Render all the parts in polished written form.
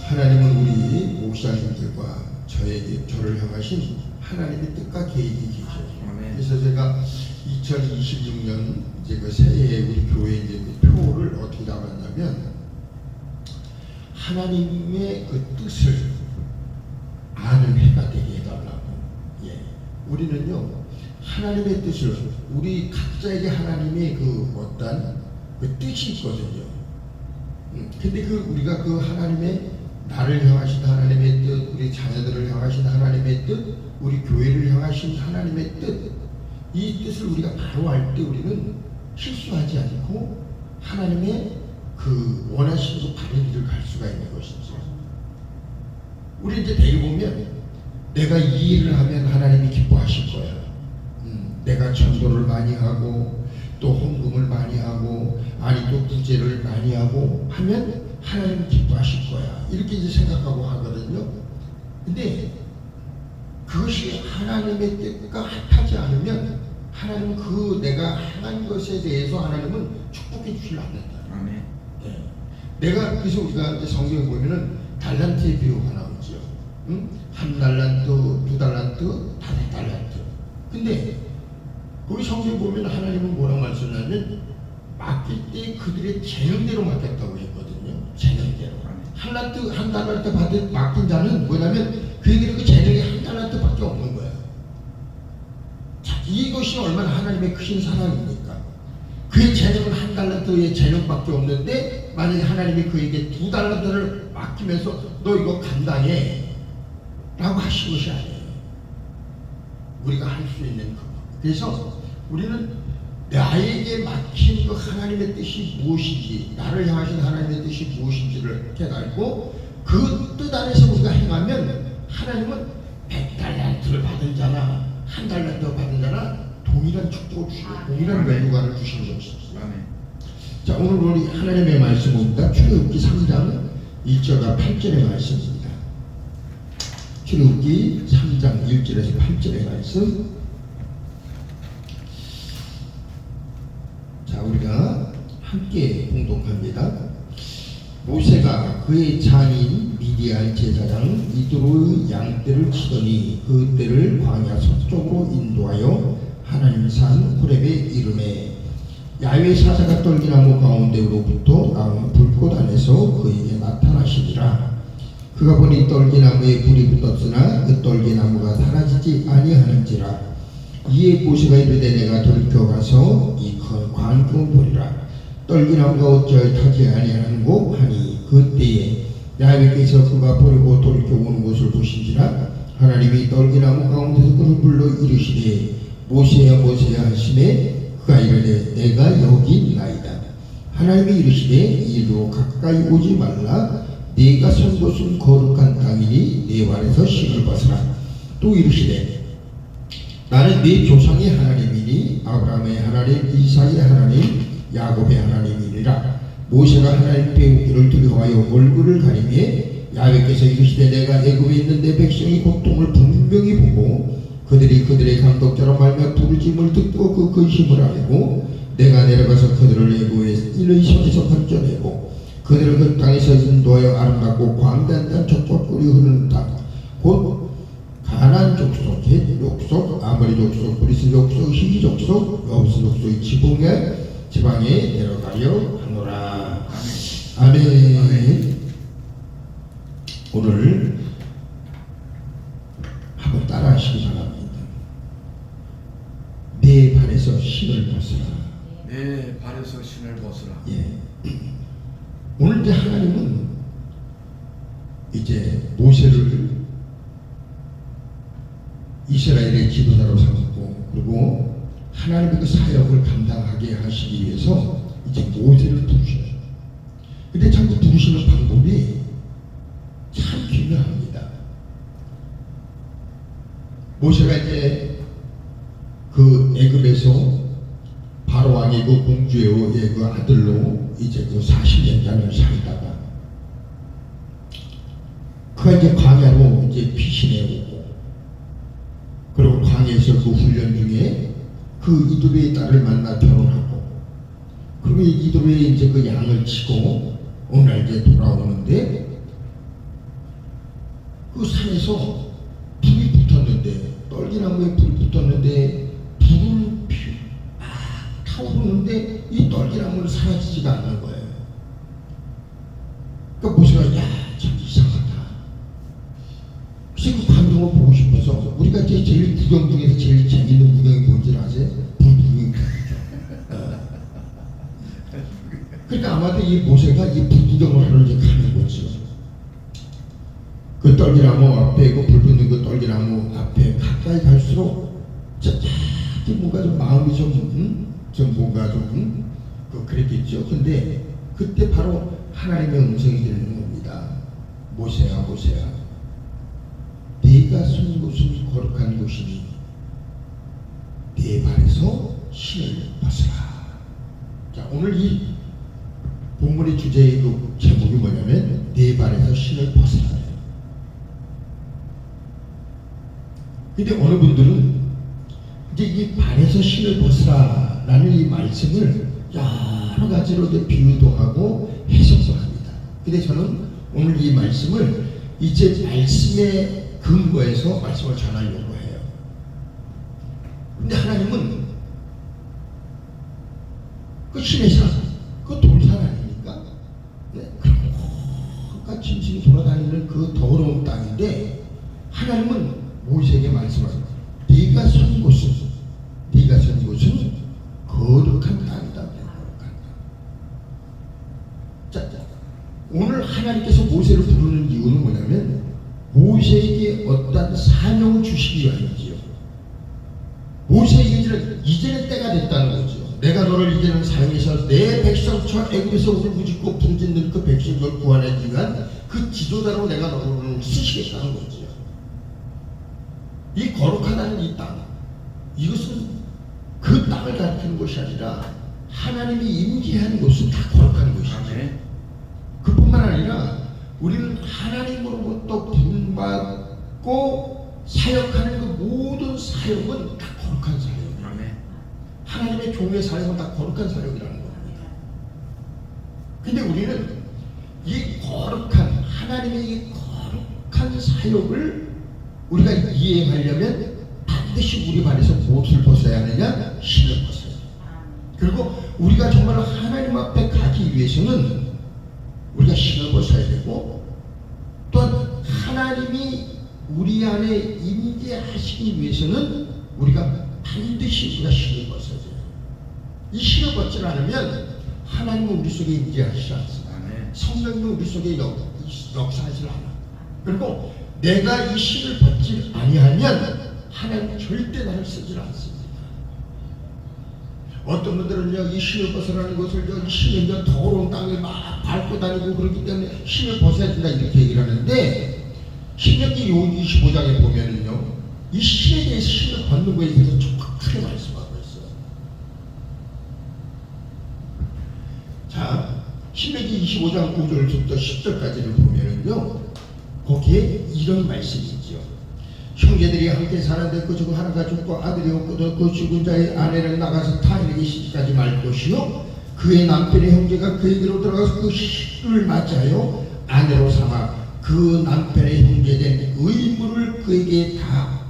하나님은 우리 목사님들과 저를 향하신 하나님의 뜻과 계획이 계셔. 그래서 제가 2026년 이제 그 새해에 우리 교회 이제 그 표를 어떻게 잡았냐면 하나님의 그 뜻을 아는 해가 되게 해달라고. 예, 우리는요 하나님의 뜻을 우리 각자에게 하나님의 그 어떤 그 뜻이 있거든요. 근데 그 우리가 그 하나님의 나를 향하신 하나님의 뜻, 우리 자녀들을 향하신 하나님의 뜻, 우리 교회를 향하신 하나님의 뜻, 이 뜻을 우리가 바로 알 때 우리는 실수하지 않고 하나님의 그 원하시는 그 바른 길을 갈 수가 있는 것이죠. 우리 이제 대개 보면 내가 이 일을 하면 하나님이 기뻐하실 거야. 내가 전도를 많이 하고 또 헌금을 많이 하고 아니 또 구제를 많이 하고 하면 하나님이 기뻐하실 거야. 이렇게 이제 생각하고 하거든요. 근데 그것이 하나님의 뜻과 합하지 않으면 하나님은 그 내가 행한 것에 대해서 하나님은 축복해 주시려 안 된다. 아멘. 네. 내가 그래서 우리가 이제 성경에 보면은 달란트의 비유가 나오죠. 한 달란트, 두 달란트, 다섯 달란트. 근데 거기 성경에 보면 하나님은 뭐라고 말씀하냐면 맡길 때 그들의 재능대로 맡겼다고 했거든요. 재능대로. 한 달란트 받은 맡긴 자는 뭐냐면 그들의 그 재능이 한 달란트밖에 없는 거야. 자, 이것이 얼마나 하나님의 크신 사랑입니까? 그의 재능은 한 달란트의 재능밖에 없는데 만약에 하나님이 그에게 두 달란트를 맡기면서 너 이거 감당해 라고 하신 것이 아니에요. 우리가 할 수 있는 것. 그래서 우리는 나에게 맡긴 그 하나님의 뜻이 무엇인지, 나를 향하신 하나님의 뜻이 무엇인지를 깨닫고 그 뜻 안에서 우리가 행하면 하나님은 100달란트를 받은 자나 한 달란트 받은 자나 동일한 축복을 주시고 동일한 외교관을 주시는 것입니다. 자, 오늘 우리 하나님의 말씀입니다. 출애굽기 3장 1절과 8절의 말씀입니다. 출애굽기 3장 1절에서 8절의 말씀. 자, 우리가 함께 봉독합니다. 모세가 그의 장인 미디안 제사장 이드로의 양떼를 치더니 그 떼를 광야 서쪽으로 인도하여 하나님 산 호렙에 이르매 야훼 사자가 떨기나무 가운데로부터 나온 불꽃 안에서 그에게 나타나시니라. 그가 보니 떨기나무에 불이 붙었으나 그 떨기나무가 사라지지 아니하는지라. 이에 모세가 이르되 내가 돌이켜가서 이 큰 광풍을 보리라. 떨기나무가 어찌하여 타지 아니하는고 하니 그때에 야훼께서 그가 버리고 돌이켜오는 것을 보신지라. 하나님이 떨기나무 가운데서 그를 불러 이르시되 모세야 모세야 하시매 그가 이르되 내가 여기 있나이다. 하나님이 이르시되 이리로 가까이 오지 말라. 네가 선 곳은 거룩한 땅이니 네 발에서 신을 벗으라. 또 이르시되 나는 네 조상의 하나님이니 아브라함의 하나님, 이삭의 하나님, 야곱의 하나님이니라. 모세가 하나님 배우기를 두려워하여 얼굴을 가리매 야훼께서 이르시되 내가 애굽에 있는 내 백성의 고통을 분명히 보고 그들이 그들의 감독자로 말며 부르짐을 듣고 그 근심을 알고 내가 내려가서 그들을 애굽에 있는 손에서 건져내고 그들을 그 땅에서 인도하여 아름답고 광대한 땅 젖과 꿀이 흐르는 땅 곧 가나안 족속, 겟 족속, 아모리 족속, 브리스 족속, 히위 족속, 여부스 족속의 지방에 내려가려 하노라. 아멘. 아멘. 오늘 한번 따라하시기 바랍니다. 내 발에서 신을 벗으라. 내 발에서 신을 벗으라. 예. 오늘 이제 하나님은 이제 모세를 이스라엘의 지도자로 삼고 그리고 하나님의 그 사역을 감당하게 하시기 위해서 이제 모세를 부르셔요. 근데 참 그 부르시는 방법이 참 기묘합니다. 모세가 이제 그 애굽에서 바로 왕의 그 공주의 그 아들로 이제 그 40년간을 살다가 그가 이제 광야로 이제 피신해 오고 그리고 광야에서 그 훈련 중에 그 이드로의 딸을 만나 결혼하고 그리고 이드로의 이제 그 양을 치고 오늘 이제 돌아오는데 그 산에서 불이 붙었는데, 떨기나무에 불이 붙었는데 불을 막 타오르는데 이 떨기나무는 사라지지가 않는 거예요. 그러니까 모세가 참 이상하다. 그래서 그 광경을 보고 싶어서, 우리가 제일 구경 중에서 제일 재밌는 구경이 뭔지 아세요? 불 구경. 그러니까 아마도 이 모세가 이 불 구경을 하러 이제 가는 거죠. 그 떨기나무 앞에, 그 불 붙는 그 떨기나무 앞에 가까이 갈수록 뭔가 좀 마음이 좀 뭔가 좀 그랬겠죠. 근데 그때 바로 하나님의 음성이 들리는 겁니다. 모세야, 모세야, 네가 선 곳은 거룩한 곳이니 네 발에서 신을 벗어라. 자, 오늘 이 본문의 주제의 그 제목이 뭐냐면 네 발에서 신을 벗어라. 근데 어느 분들은 이제 이 발에서 신을 벗어라 라는 이 말씀을 여러 가지로 이제 비유도 하고 해석도 합니다. 근데 저는 오늘 이 말씀을 이제 말씀의 근거에서 말씀을 전하려고 해요. 근데 하나님은 그 신의 산, 그 돌산 아닙니까? 네, 그러니까 짐승이 돌아다니는 그 더러운 땅인데, 하나님은 모세에게 말씀하십니다. 네가 선 곳은 거룩한 땅이다. 거룩한 땅. 자, 오늘 하나님께서 모세를 부르는 이유는 뭐냐면 모세에게 어떤 사명을 주시기 위함이지요. 모세에게는 이제는 때가 됐다는 거죠. 내가 너를 이제는 사용해서 내 백성 저 애굽에서 울부짖고 부르짖는 그 백성을 구원하기 위한 그 지도자로 내가 너를 쓰시겠다는 거죠. 이 거룩하다는 이 땅, 이것은 그 땅을 가리키는 것이 아니라 하나님이 임재하는 곳은 다 거룩한 것이죠. 그뿐만 아니라 우리는 하나님으로부터 부름받고 사역하는 그 모든 사역은 다 거룩한 사역이에요. 하나님의 종의 사역은 다 거룩한 사역이라는 겁니다. 근데 우리는 이 거룩한 하나님의 이 거룩한 사역을 우리가 이해하려면 반드시 우리 발에서 무엇을 벗어야 하느냐? 신을 벗어야 해요. 그리고 우리가 정말 하나님 앞에 가기 위해서는 우리가 신을 벗어야 되고, 또한 하나님이 우리 안에 임재하시기 위해서는 우리가 반드시 우리가 신을 벗어야 돼요. 이 신을 벗지 않으면 하나님은 우리 속에 임재하시지 않습니다. 성령님은 우리 속에 역사하지 않아. 그리고 내가 이 신을 벗지 아니하면 하나님은 절대 나를 쓰지 않습니다. 어떤 분들은요, 이 신을 벗으라는 것을 이 신은 더러운 땅을 막 밟고 다니고 그렇기 때문에 신을 벗어야 된다 이렇게 얘기를 하는데, 신명기 25장에 보면은요, 이 신에 대해서 신을 벗는 거에 대해서 정확하게 말씀하고 있어요. 자, 신명기 25장 9절부터 10절까지를 보면은요, 거기에 이런 말씀이 있죠. 형제들이 함께 사는데 그 중 하나가 죽고 아들이 없거든 그 죽은 자의 아내를 나가서 타인에게 시집가지 말 것이요, 그의 남편의 형제가 그에게로 들어가서 그 시를 맞이하여 아내로 삼아 그 남편의 형제된 의무를 그에게 다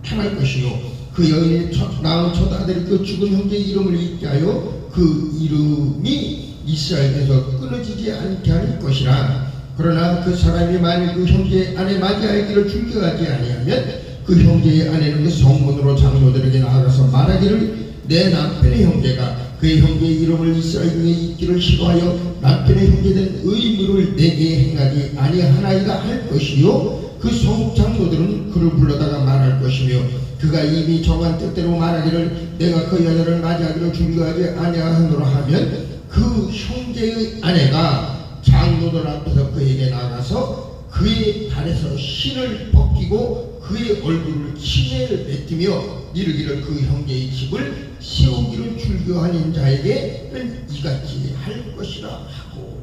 행할 것이요, 그 여인의 낳은 첫 아들이 그 죽은 형제의 이름을 잊게 하여 그 이름이 이스라엘에서 끊어지지 않게 할 것이라. 그러나 그 사람이 만일 그 형제의 아내 맞이하기를 즐겨하지 아니하면 그 형제의 아내는 그 성문으로 장로들에게 나아가서 말하기를 내 남편의 형제가 그의 형제의 이름을 이스라엘 중에 잊기를 싫어하여 남편의 형제된 의무를 내게 행하지 아니하나이다 할 것이요, 그 성장로들은 그를 불러다가 말할 것이며 그가 이미 정한 뜻대로 말하기를 내가 그 여자를 맞이하기를 즐겨하지 아니하노라 하면 그 형제의 아내가 장로들 앞에서 그에게 나가서 그의 발에서 신을 벗기고 그의 얼굴을 침에 뱉으며 이르기를 그 형제의 집을 세우기를 즐겨하는 자에게는 이같이 할 것이라 하고.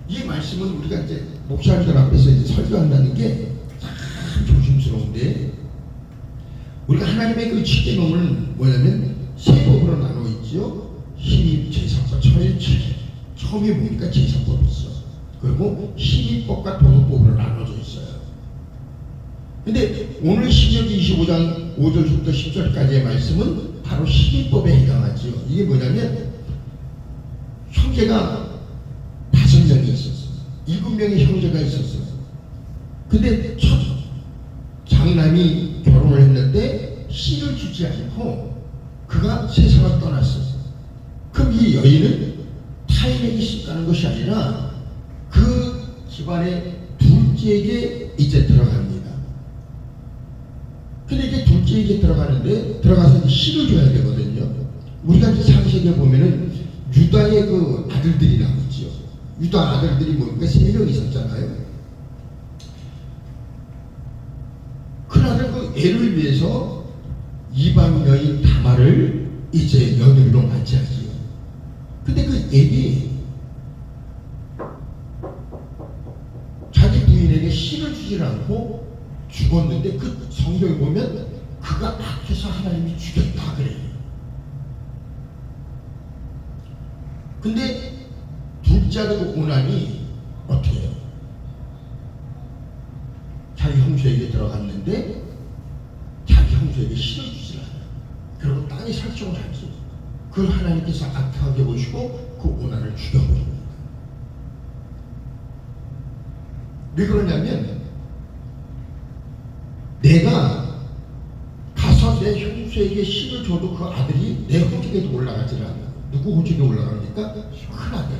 이 말씀은 우리가 이제 목사님들 앞에서 이제 설교한다는 게 참 조심스러운데, 우리가 하나님의 그 십계명은 뭐냐면 세 법으로 나눠 있죠. 힘, 제사법, 처음에 보니까 제사법이 있어. 그리고 12법과 도덕법으로 나눠져 있어요. 근데 오늘 신명기 25장 5절부터 10절까지의 말씀은 바로 12법에 해당하지요. 이게 뭐냐면 형제가 5명이 있었어요. 7명의 형제가 있었어요. 근데 첫 장남이 결혼을 했는데 씨를 주지 않고 그가 세상을 떠났었어요. 그럼 이 여인은 타인에게 씨 가는 것이 아니라 그 집안의 둘째에게 이제 들어갑니다. 근데 이제 둘째에게 들어가는데 들어가서 이제 씨를 줘야 되거든요. 우리가 이제 창세기에 보면은 유다의 그 아들들이 나오지요. 유다 아들들이 뭡니까? 3명 있었잖아요. 그 아들 그 애를 위해서 이방 여인 다말을 이제 며느리로 맞이하지요. 근데 그 애기 자기 부인에게 씨를 주질 않고 죽었는데 그 성경에 보면 그가 악해서 하나님이 죽였다 그래요. 근데 둘째 아들 오난이 어떻게 해요? 자기 형제에게 들어갔는데 자기 형제에게 씨를 주질 않아요. 그리고 땅에 살점을 하지. 그걸 하나님께서 악하게 보시고 그 오난을 죽여버립니다. 왜 그러냐면 내가 가서 내 형제에게 씨를 줘도 그 아들이 내 호적에도 올라가질 않아. 누구 호적에 올라갑니까? 큰아들.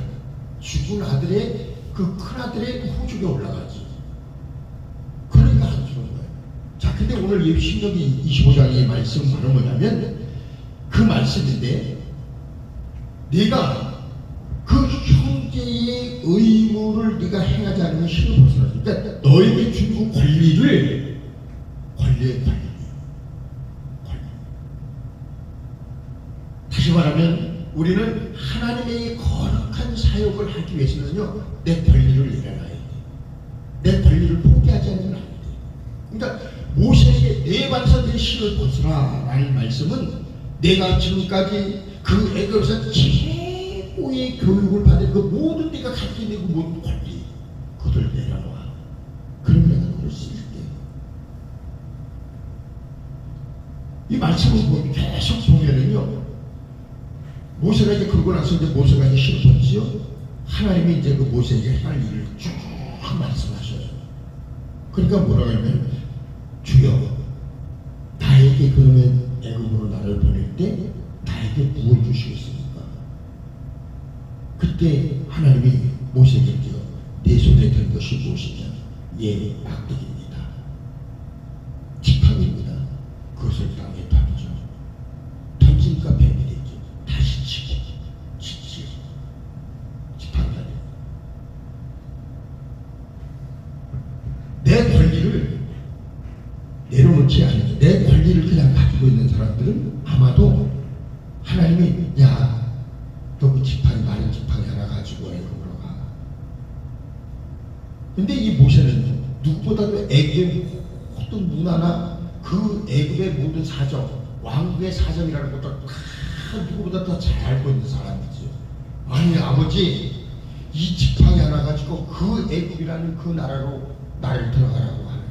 죽은 아들의 그 큰아들의 호적에 올라가지. 그러니까 안 주는 거예요. 자, 근데 오늘 이 신명기 25장의 말씀은 바로 뭐냐면 그 말씀인데 네가 그 형제의 의무를 네가 행하지 않으면 신을 벗어나지. 그러니까 너에게 준 그 권리의 권리. 다시 말하면 우리는 하나님의 거룩한 사역을 하기 위해서는요 내 권리를 내려놔야 돼. 내 권리를 포기하지 않으면 안 돼. 그러니까 모세에게 내 발사들의 신을 벗으라 라는 말씀은 내가 지금까지 그 애굽에서 최고의 교육을 받은 그 모든 네가 가지고 있는 그 모든 권리 그들 내려놔. 그럼 내가 너를 쓸게. 이 말씀을 보면 계속 보면은요 모세가 이제 그러고 나서 이제 모세가 이제 신을 벗지요. 하나님이 이제 그 모세에게 할 일을 쭉 말씀하셔요. 그러니까 뭐라고 하면 주여 나에게 그러면 애굽으로 나를 보낼 때 나에게 무엇을 주시겠습니까? 그때 하나님이 모세에게 내 손에 든 것이 무엇이냐? 예, 막대기입니다. 지팡이입니다. 그것을 땅에 던져. 던지니까 뱀이 되죠. 다시 치고 지팡이가 돼요. 내 권리를 내려놓지 않는, 내 권리를 그냥 가지고 있는 사람들은 아마도 하나님이 야 너 그 지팡이 마른 지팡이 하나 가지고 애굽으로 가. 근데 이 모세는 누구보다도 애굽의 모든 문화나 그 애굽의 모든 사정, 왕국의 사정이라는 것도 다 누구보다 더 잘 알고 있는 사람이지요. 아니 아버지 이 지팡이 하나 가지고 그 애굽이라는 그 나라로 나를 들어가라고 하는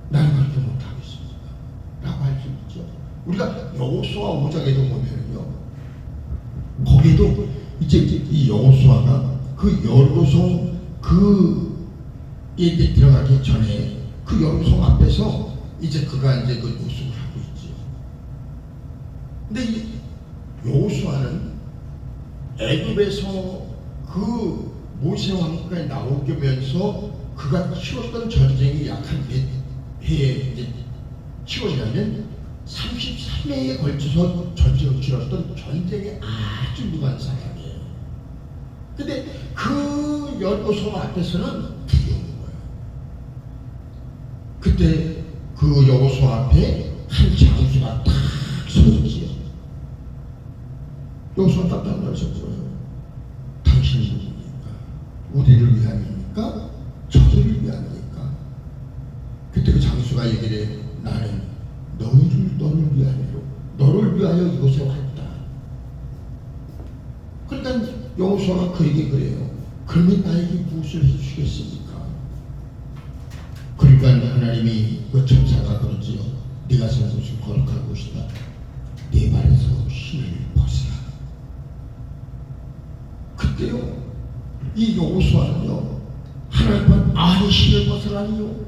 나는 그렇게 못하고 있습니다 라고 할 수 있죠. 우리가 여호수아 5장에도 보면요 거기도 이제 이 여호수아가 그 여리고성 그에 들어가기 전에 그 여리고성 앞에서 이제 그가 이제 그 노숙을 하고 있죠. 근데 이 여호수아는 애굽에서 그 모세 왕국까지 나오면서 그가 치렀던 전쟁이 약 한 몇 해에 이제 치렀냐면 33회에 걸쳐서 전쟁을 치렀던 전쟁에 아주 무한 사람이에요. 근데 그 여리고성 앞에서는 두려운 거예요. 그때 그 여호수아 앞에 한 장수가 딱 서있지요. 여호수아 깜짝 놀라서 물어요. 당신이 누굽니까? 우리를 위함입니까? 저들을 위함입니까? 그때 그 장수가 얘기를 해. 나는 너를 위하여 너를 위하여 이곳에 왔다. 그러니까 여호수아가 그에게 그래요. 그러면 나에게 무엇을 해주시겠습니까? 그러니까 하나님이 그 천사가 그러지요. 네가 선 곳은 거룩한 곳이다. 네 발에서 신을 벗으라. 그때요 이 여호수아는요 하나님은 아니 신을 벗으라니요.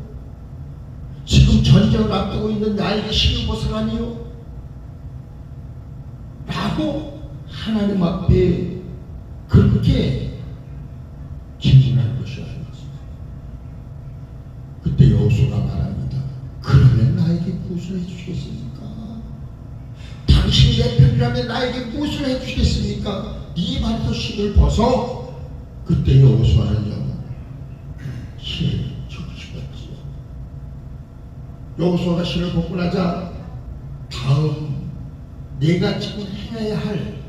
지금 전쟁을 앞두고 있는 나에게 신을 벗으라니요 라고 하나님 앞에 그렇게 질문한 것이 아니지. 그때 여호수아가 말합니다. 그러면 나에게 무엇을 해주시겠습니까? 당신이 내 편이라면 나에게 무엇을 해주시겠습니까? 네 발에서 신을 벗어. 그때 여호수아는요 신을 적으시었지요. 여호수아가 신을 벗고 나자 다음 내가 지금 해야 할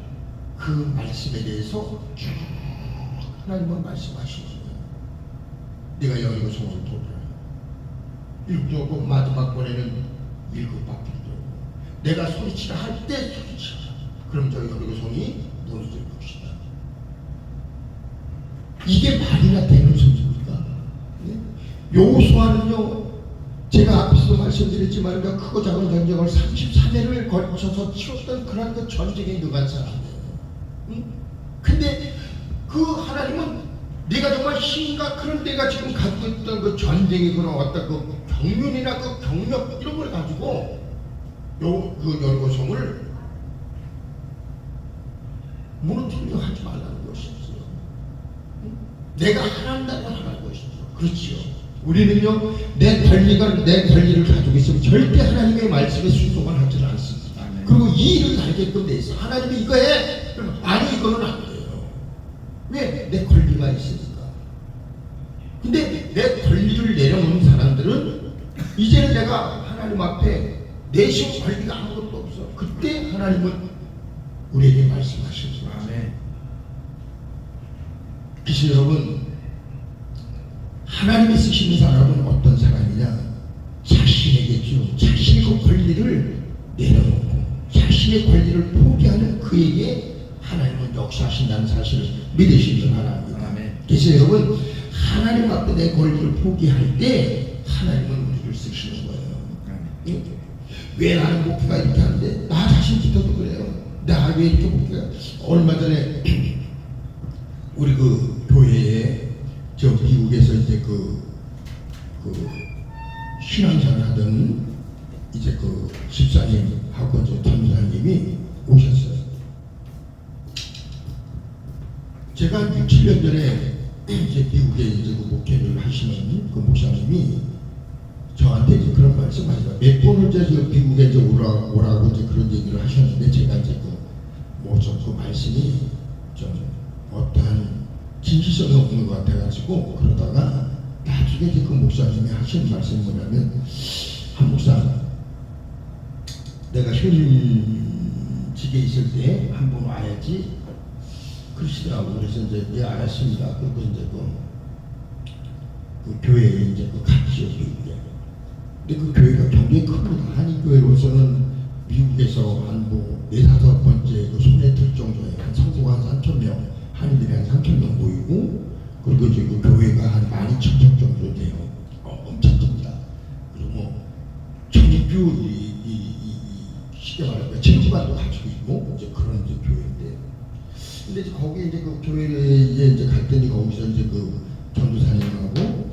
그 말씀에 대해서 쭉 하나님은 말씀하시는 거예요. 내가 여리고 성을 돌아라. 일곱 마지막 번에는 일곱 바퀴를 돌고 내가 소리치라 할 때 소리치라. 그럼 저 여리고 성이 무너질 것이다. 이게 말이나 되는 소리입니까? 네? 여호수아는요 제가 앞에서도 말씀드렸지만 크고 작은 전쟁을 33회를 거쳐서 치렀던 그런 그 전쟁에 능한 사람이에요. 응? 근데 그 하나님은 네가 정말 힘과 그런 내가 지금 가지고 있던 그 전쟁의 그런 어떤 그 경륜이나 그 경력 이런 걸 가지고 그 여리고성을 무너뜨리려 하지 말라는 것이죠. 응? 내가 하나님 나라를 하라는 것이죠. 그렇지요. 우리는요 내 권리를 가지고 있으면 절대 하나님의 말씀에 순종을 하지 않습니다. 그리고 이 일을 알게끔 돼 있어. 하나님이 이거 해. 그럼 아니 이거는 안 돼요. 왜? 내 권리가 있으니까. 근데 내 권리를 내려놓은 사람들은 이제는 내가 하나님 앞에 내신 권리가 아무것도 없어. 그때 하나님은 우리에게 말씀하시죠. 아멘. 그래서 여러분 하나님이 쓰시는 사람은 어떤 사람이냐? 자신에게죠. 자신의 그 권리를 내려놓고 자신의 권리를 포기하는 그에게 하나님은 역사하신다는 사실을 믿으시는 하나님입니다. 아멘. 그래서 여러분 하나님 앞에 내 권리를 포기할 때 하나님은 우리를 쓰시는 거예요. 아멘. 왜 나는 목표가 이렇게 하는데 나 자신 기도도 그래요. 나 왜 이렇게 목표가 얼마 전에 우리 그 교회에 저 미국에서 이제 그 신앙생활 하던 이제 그 집사님하고 저 전사님이 오셨어요. 제가 6, 7년 전에 이제 미국에 이제 그 목회를 하시는 그 목사님이 저한테 이제 그런 말씀 하시더라고요. 몇 번을 이제 미국에 이제 오라고 이제 그런 얘기를 하셨는데 제가 이제 그 말씀이 좀 어떠한 진실성이 없는 것 같아가지고 그러다가 나중에 이제 그 목사님이 하시는 말씀이 뭐냐면 한 목사 내가 현직에 있을 때 한 번 와야지 그러시더라고. 그래서 이제 예 알았습니다. 그리고 이제 그 교회에 이제 같이 오게. 근데 그 교회가 굉장히 큽니다. 한인교회로서는 미국에서 한 뭐 4-5번째 그 손에 들 정도의 한 성도가 한 3,000명, 한인들이 한 3,000명 모이고 그리고 이제 그 교회가 한 12,000명 정도 돼요. 엄청 큽니다. 그리고 뭐 정규 쉽게 말하면 체육관도 가지고 있고 이제 그런 이제 교회인데, 근데 이제 거기 이제 그 교회에 이제 갔더니 거기서 이제 그 전도사님하고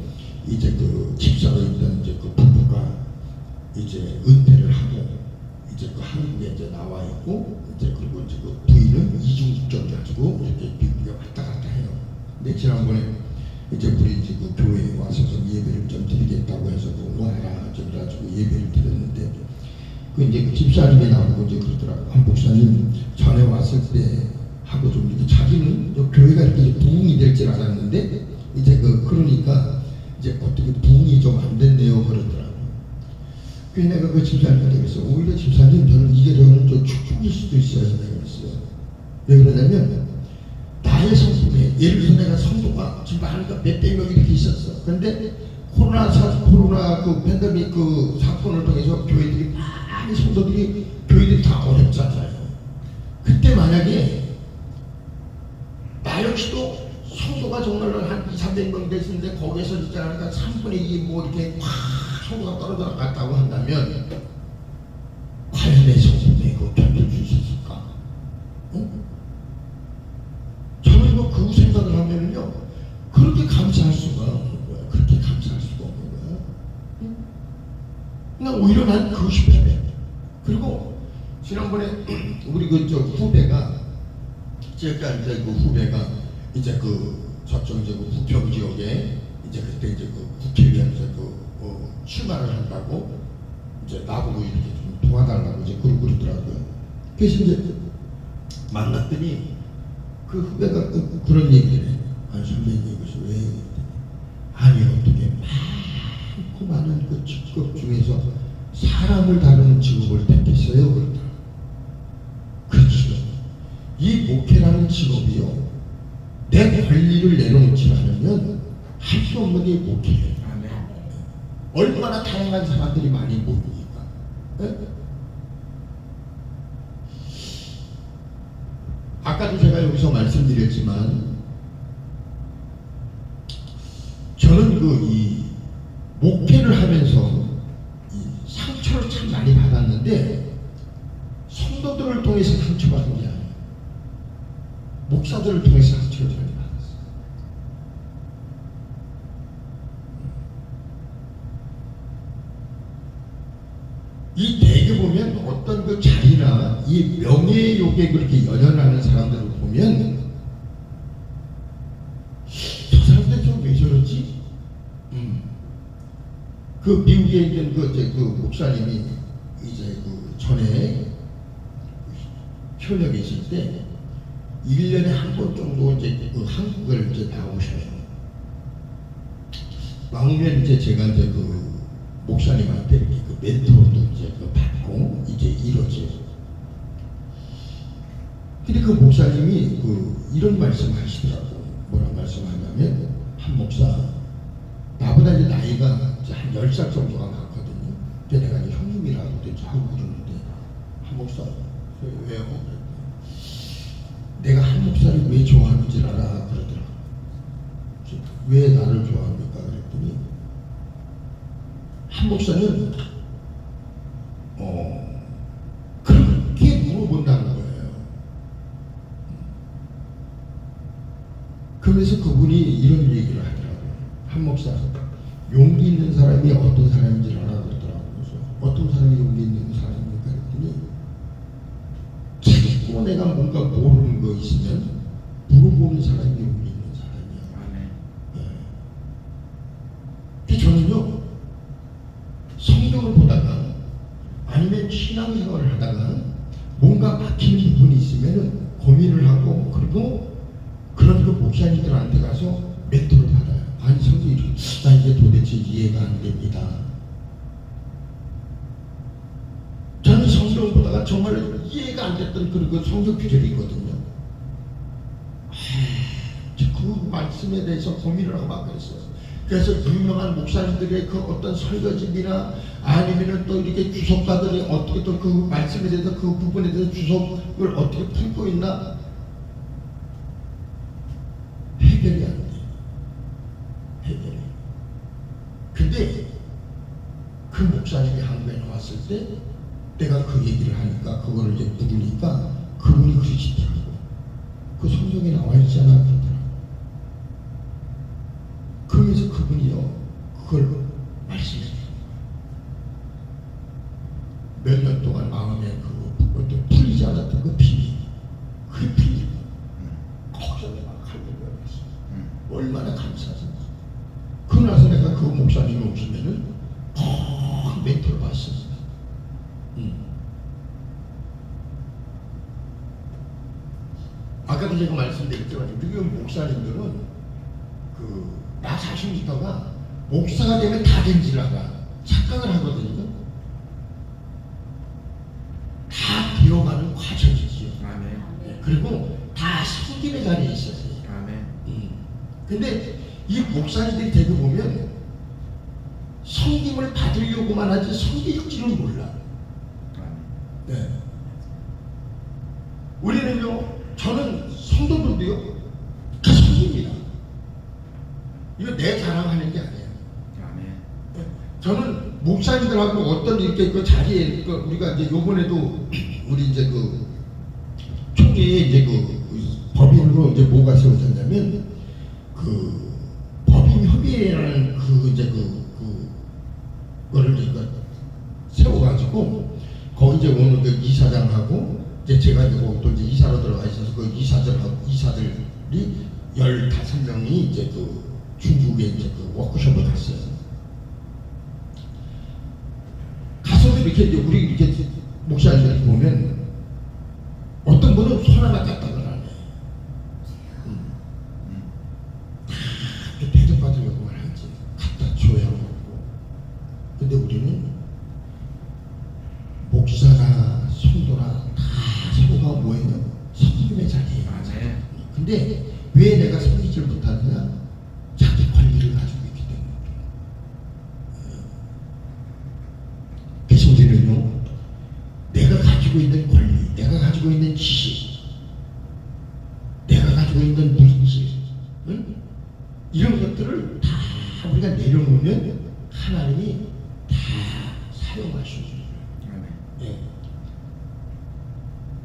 이제 그 집사로 있던 이제 그 부부가 이제 은퇴를 하고 이제 그 한국에 이제 나와 있고 이제 그리고 이제 그 부인은 이중국적을 가지고 이렇게 미국에 왔다 갔다 해요. 근데 지난번에 이제 우리 이제 그 교회에 와서 예배를 좀 드리겠다고 해서 뭐 하라 좀 가지고 예배를 드렸는데 그 이제 그 집사님이 나오고 이제 그러더라고. 한 목사님 전에 왔을 때 하고 좀 이렇게 자기는 교회가 이렇게 부흥이 될 줄 알았는데 이제 그러니까 이제 어떻게 부흥이 좀 안 됐네요 그러더라고. 그래서 내가 그 집사님한테 그랬어. 오히려 집사님 저는 이게 저는 좀 축복일 수도 있어요. 내가 그랬어요. 왜 그러냐면 나의 성품에 예를 들어 내가 성도가 지금 하니까 몇백 명 이렇게 있었어. 그런데 코로나 그 팬데믹 그 사건을 통해서 교회들이 많이 성도들이 교회들이 다 어렵잖아요. 그때 만약에 나 역시도 성도가 정말로 400명 됐는데 거기에서 진짜 한 3분의 2 뭐 이렇게 확 성도가 떨어져 갔다고 한다면 과연 내 성도에 그 견딜 수 있을까? 저는 그 생각을 하면요 그렇게 감사할 수가 없는 거야. 그렇게 감사할 수가 없는 거야. 나 오히려 난 그것이 편해. 그리고 지난번에 우리 저 후배가 제가 이제 그 후배가 이제 저쪽 이제 부평 지역에 이제 그때 이제 국회의원에서 출마를 한다고 이제 나보고 이렇게 좀 도와달라고 이제 그러더라고요. 그래서 이제 만났더니 그 후배가 그런 얘기를 해. 아니 선배님 이것이 왜? 아니 어떻게 많고 많은 그 직업 중에서 사람을 다루는 직업을 택했어요? 그러더라고요. 그렇죠. 이 목회라는 직업이요. 내 권리를 내려놓지 않으면 할 수 없는 게 목회예요. 얼마나 다양한 사람들이 많이 모이니까. 네? 아까도 제가 여기서 말씀드렸지만 저는 이 목회를 하면서 이 상처를 참 많이 받았는데 성도들을 통해서 상처받은 게 아니에요. 목사들을 통해서 상처를 많이 받았어요. 이 대개 보면 어떤 그 자리나 이 명예욕에 그렇게 연연하는 사람들을 보면 저 사람들 좀 왜 저러지? 그 미국에 있는 그 목사님이 이제 그 전에 현역에 있을 때 1년에 한 번 정도 이제 그 한국을 이제 나오셔요. 나오면 이제 제가 이제 그 목사님한테 이렇게 그 멘토도 이제 받고 이제 이러죠. 근데 그 목사님이 이런 말씀 하시더라고. 뭐라 말씀하냐면 한 목사 나보다 이제 나이가 이제 한 10살 정도가 많거든요. 근데 내가 이제 형님이라고 하고 그러는데 한 목사 왜요? 내가 한 목사를 왜 좋아하는지 알아? 그러더라고. 왜 나를 좋아합니까? 그랬더니 한 목사는 그렇게 물어본다는 거예요. 그러면서 그분이 이런 얘기를 하더라고요. 한 목사 용기 있는 사람이 어떤 사람인지 알아? 그러더라고요. 그래서 어떤 사람이 용기 있는 사람입니까? 그랬더니 자꾸 내가 뭔가 모르는 거 있으면 물어보는 사람이 용기 있는 사람이야. 네. 저는요 성경을 보다가 아니면 신앙생활을 하다가 뭔가 막히는 부분이 있으면 고민을 하고 그리고 그런 그 목사님들한테 가서 멘토를 받아요. 아니 성경이 나 이게 도대체 이해가 안 됩니다. 저는 성경을 보다가 정말 이해가 안 됐던 그런 그 성경 구절이 있거든요. 그 말씀에 대해서 고민을 하고 막 그랬어요. 그래서 유명한 목사님들의 그 어떤 설교집이나 아니면은 또 이렇게 주석가들이 어떻게 또 그 말씀에 대해서 그 부분에 대해서 주석을 어떻게 풀고 있나 해결이 안 돼. 해결이. 근데 그 목사님이 한국에 나왔을 때 내가 그 얘기를 하니까 그거를 이제 묻으니까 그분이 그러시더라고. 그 성경에 나와 있잖아 그러더라고. 그러면서 그분이요 그걸 말씀해 주는 거예요. 몇 년 동안 마음에 그것도 풀리지 않았던 그 비밀 그게 풀리고 걱정이 막 할렐루야 그랬어. 얼마나 감사하신지. 그러고 나서 내가 그 목사님이 오시면은 멘토를 받았었어. 아까도 제가 말씀드렸지만 미국 목사님들은 나 자신부터가 목사가 되면 다 된 줄 알아. 착각을 하거든요. 다 되어가는 과정이지요. 네. 그리고 다 섬김의 자리에 있었어요. 근데 이 목사님들이 되게 보면 섬김을 받으려고만 하지 섬길 줄은 몰라. 네. 우리는요, 저는 성도들도요, 다 섬깁니다. 이거 내 자랑하는 게 아니에요. 아멘. 저는 목사님들하고 어떤 이렇게 그 자리에 우리가 이제 요번에도 우리 이제 그 총회에 이제 그 법인으로 이제 뭐가 세워졌냐면 그 법인 협의회라는 그 이제 그거를 이제 세워가지고 거기 이제 오늘 그 이사장하고 이제 제가 이제 거기 또 이제 이사로 들어가 있어서 그 이사들이 15명이 이제 그 중국에 이제 그 워크숍을 갔어요. 가서 이렇게 이제 우리 이렇게 목사님들 보면 어떤 분은 손 하나 갖다 그러네. 다 대접받으려고만 하지. 갖다 줘야 하고. 근데 우리는 목사나 성도나 다 서로가 뭐예요? 성김의 자리예요. 아멘. 근데 왜 내가 섬기질 못하느냐? 자기 권리를 가지고 있기 때문에. 그래서 우리는요, 내가 가지고 있는 권리, 내가 가지고 있는 지식, 내가 가지고 있는 물질, 응? 이런 것들을 다 우리가 내려놓으면 하나님이 다 사용하셔줘요. 예.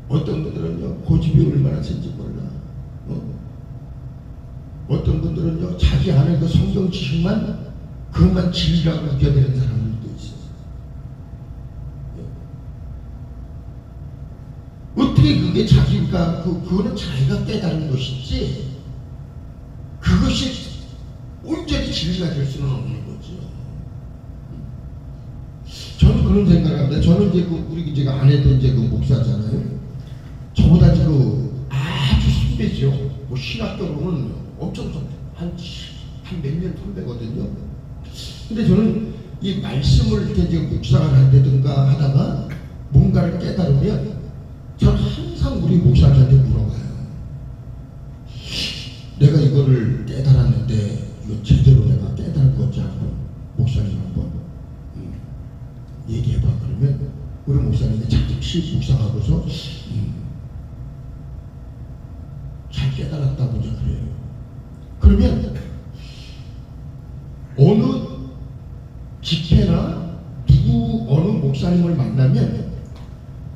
어떤 분들은요, 고집이 얼마나 센지 몰라. 어떤 분들은요, 자기 안에 그 성경 지식만 그것만 진리라고 느껴되는 사람들도 있어요. 예. 어떻게 그게 자기가 그거는 자기가 깨달은 것이지 그것이 온전히 진리가 될 수는 없는 거죠. 저는 그런 생각을 합니다. 저는 이제 우리 이제 아내도 이제 그 목사잖아요. 저보다 그 아주 선배죠. 뭐 신학적으로는 엄청 선배, 한 몇 년 선배거든요. 근데 저는 이 말씀을 이렇게 이제 묵상을 한다든가 하다가 뭔가를 깨달으면 저는 항상 우리 목사님한테 물어봐요. 내가 이거를 깨달았는데 이거 제대로 내가 깨달은 건지 한번 목사님 한번 얘기해봐. 그러면 우리 목사님이 잠시 묵상하고서 잘 깨달았다고 이제 그래요. 그러면 어느 집회나 어느 목사님을 만나면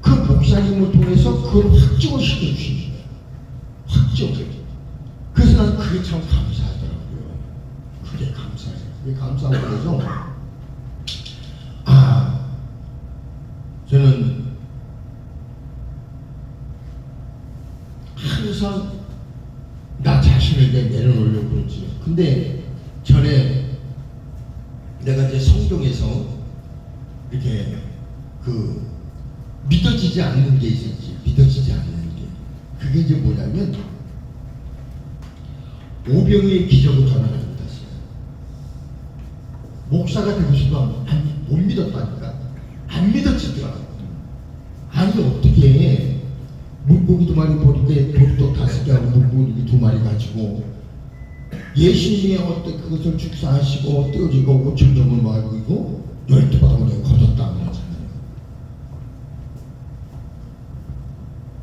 그 목사님을 통해서 그걸 확증을 시켜주시는 거예요. 확증을. 그래서 난 그게 참 감사하더라고요. 그게 감사해요. 그게 감사하고 그래서 저는 항상 나 자신을 이제 내려놓으려고 그러지. 근데 전에 내가 이제 성경에서 이렇게 그 믿어지지 않는 게 있었지. 믿어지지 않는 게. 그게 이제 뭐냐면 오병이의 기적을 전하는 믿었어요. 목사가 되고 싶어 못 믿었다니까. 안 믿어지더라고. 아니 어떻게 물고기 2마리 보리게 보리떡 5개 하고 물고기 2마리 가지고 예수님이 어떤 그것을 축사하시고 떼어지고 5,000명을 먹이고 12바닥을 거뒀다고 하잖아요.